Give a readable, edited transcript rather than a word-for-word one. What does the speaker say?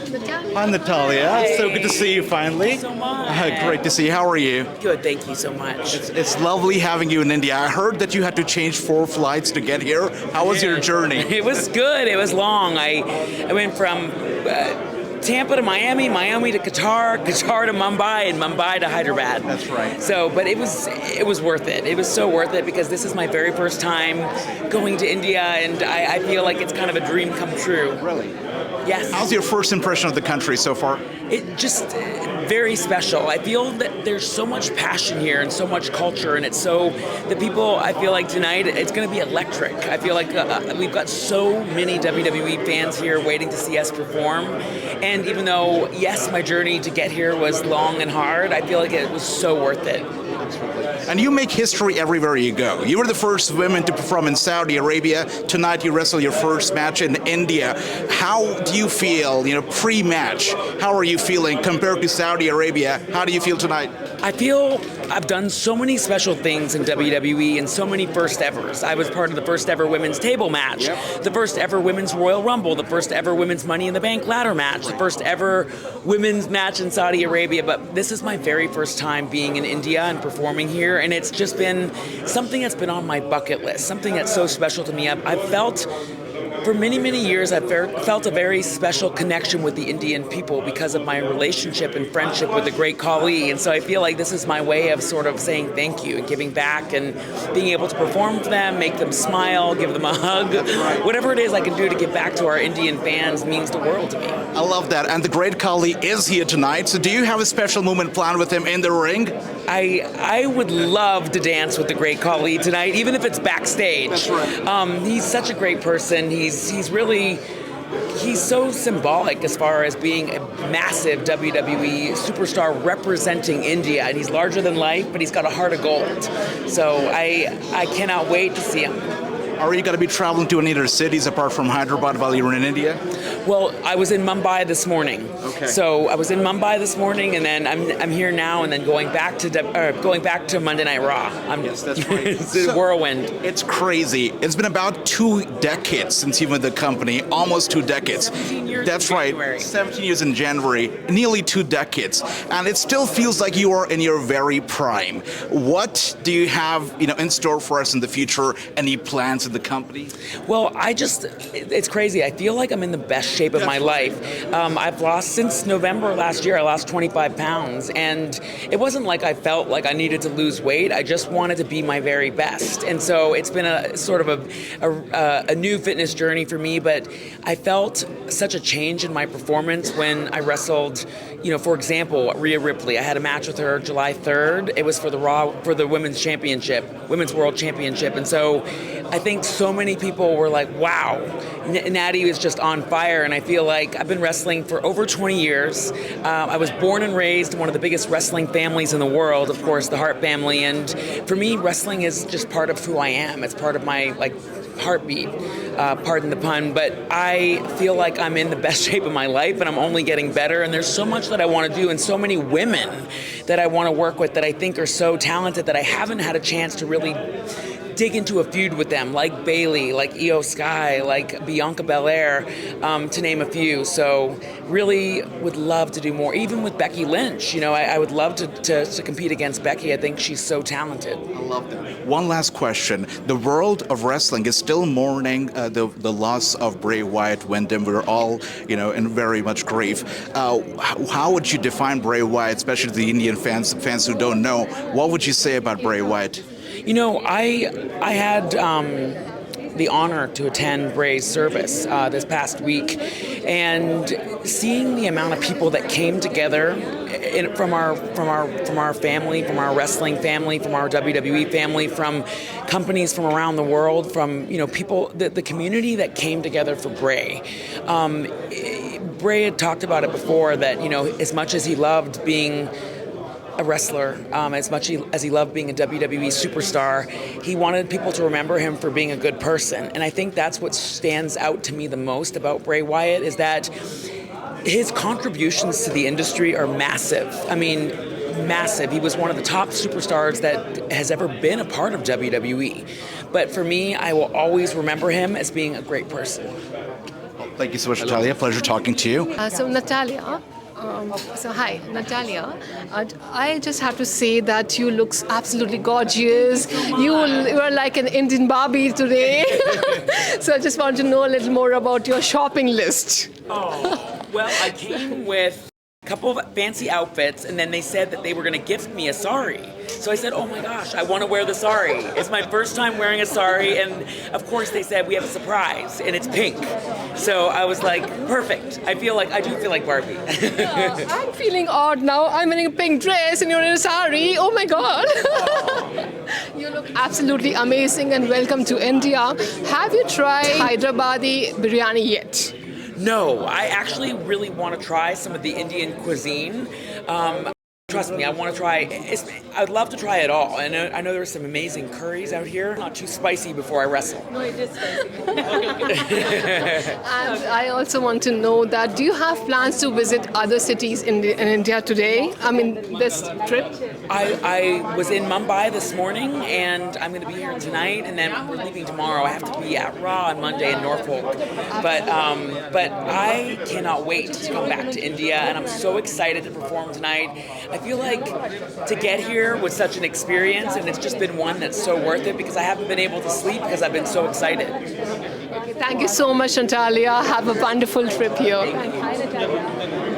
Hi, Natalya. Hey. So good to see you finally. Thank you so much. Great to see you. How are you? Good, thank you so much. It's lovely having you in India. I heard that you had to change 4 flights to get here. How was your journey? It was good. It was long. I went from Tampa to Miami, Miami to Qatar, Qatar to Mumbai, and Mumbai to Hyderabad. That's right. So, but it was worth it. It was so worth it because this is my very first time going to India, and I feel like it's kind of a dream come true. Really? Yes. How's your first impression of the country so far? It just very special. I feel that there's so much passion here and so much culture, and it's so the people. I feel like tonight it's going to be electric. I feel like we've got so many WWE fans here waiting to see us perform, and even though yes, my journey to get here was long and hard, I feel like it was so worth it. And you make history everywhere you go. You were the first women to perform in Saudi Arabia. Tonight you wrestle your first match in India. How do you feel, pre-match? How are you feeling compared to Saudi Arabia? How do you feel tonight? I feel I've done so many special things in WWE and so many first evers. I was part of the first ever women's table match, the first ever women's Royal Rumble, the first ever women's Money in the Bank ladder match, the first ever women's match in Saudi Arabia. But this is my very first time being in India and performing here, and it's just been something that's been on my bucket list, something that's so special to me. I've felt for many, many years, I've felt a very special connection with the Indian people because of my relationship and friendship with the great Khali. And so I feel like this is my way of sort of saying thank you and giving back and being able to perform for them, make them smile, give them a hug. Whatever it is I can do to give back to our Indian fans means the world to me. I love that. And the great Khali is here tonight. So do you have a special moment planned with him in the ring? I would love to dance with the great Khali tonight, even if it's backstage. That's right. He's such a great person. He's so symbolic as far as being a massive WWE superstar representing India, and he's larger than life, but he's got a heart of gold. So I cannot wait to see him. Are you going to be traveling to any other cities apart from Hyderabad while you're in India? Well, I was in Mumbai this morning. Okay. So I was in Mumbai this morning, and then I'm here now, and then going back to Monday Night Raw. Yes, that's right. It's a whirlwind. It's crazy. It's been about 2 decades since you've been with the company, almost 2 decades. 17 years That's in right. January. 17 years in January, nearly 2 decades, and it still feels like you are in your very prime. What do you have, in store for us in the future? Any plans in the company? Well, it's crazy. I feel like I'm in the best shape of my life. I've lost, since November last year, I lost 25 pounds. And it wasn't like I felt like I needed to lose weight. I just wanted to be my very best. And so it's been a sort of a new fitness journey for me. But I felt such a change in my performance when I wrestled, for example, Rhea Ripley. I had a match with her July 3rd. It was for the Women's Championship, Women's World Championship. And so I think so many people were like, wow, Natty was just on fire. And I feel like I've been wrestling for over 20 years. I was born and raised in one of the biggest wrestling families in the world, of course, the Hart family. And for me, wrestling is just part of who I am. It's part of my heartbeat, pardon the pun. But I feel like I'm in the best shape of my life, and I'm only getting better. And there's so much that I want to do, and so many women that I want to work with that I think are so talented that I haven't had a chance to really dig into a feud with them, like Bayley, like Io Sky, like Bianca Belair, to name a few. So really would love to do more. Even with Becky Lynch, I would love to compete against Becky. I think she's so talented. I love that. One last question. The world of wrestling is still mourning the loss of Bray Wyatt when we're all, in very much grief. How would you define Bray Wyatt, especially the Indian fans who don't know? What would you say about Bray Wyatt? I had the honor to attend Bray's service this past week, and seeing the amount of people that came together from our family, from our wrestling family, from our WWE family, from companies from around the world, from people, the community that came together for Bray. Bray had talked about it before that as much as he loved being a wrestler, as much as he loved being a WWE superstar, he wanted people to remember him for being a good person. And I think that's what stands out to me the most about Bray Wyatt, is that his contributions to the industry are massive. I mean, massive. He was one of the top superstars that has ever been a part of WWE. But for me, I will always remember him as being a great person. Thank you so much, Natalya. Pleasure talking to you. So Natalya, hi Natalya. I just have to say that you look absolutely gorgeous. You are like an Indian Barbie today. So I just want to know a little more about your shopping list. Oh, well, I came with a couple of fancy outfits, and then they said that they were going to gift me a sari. So I said, oh my gosh, I want to wear the sari. It's my first time wearing a sari, and of course they said we have a surprise, and it's pink. So I was like, perfect. I do feel like Barbie. I'm feeling odd now. I'm wearing a pink dress and you're in a sari. Oh my God. You look absolutely amazing and welcome to India. Have you tried Hyderabadi biryani yet? No, I actually really want to try some of the Indian cuisine. Trust me, I want to try. I'd love to try it all. And I know there's some amazing curries out here. Not too spicy before I wrestle. No, it is spicy. And I also want to know that do you have plans to visit other cities in India today? I mean, this trip? I was in Mumbai this morning, and I'm going to be here tonight, and then we're leaving tomorrow. I have to be at Raw on Monday in Norfolk. But I cannot wait to come back to India, and I'm so excited to perform tonight. I feel like to get here was such an experience, and it's just been one that's so worth it because I haven't been able to sleep because I've been so excited. Okay, thank you so much, Natalya. Have a wonderful trip here. Hi, Natalya.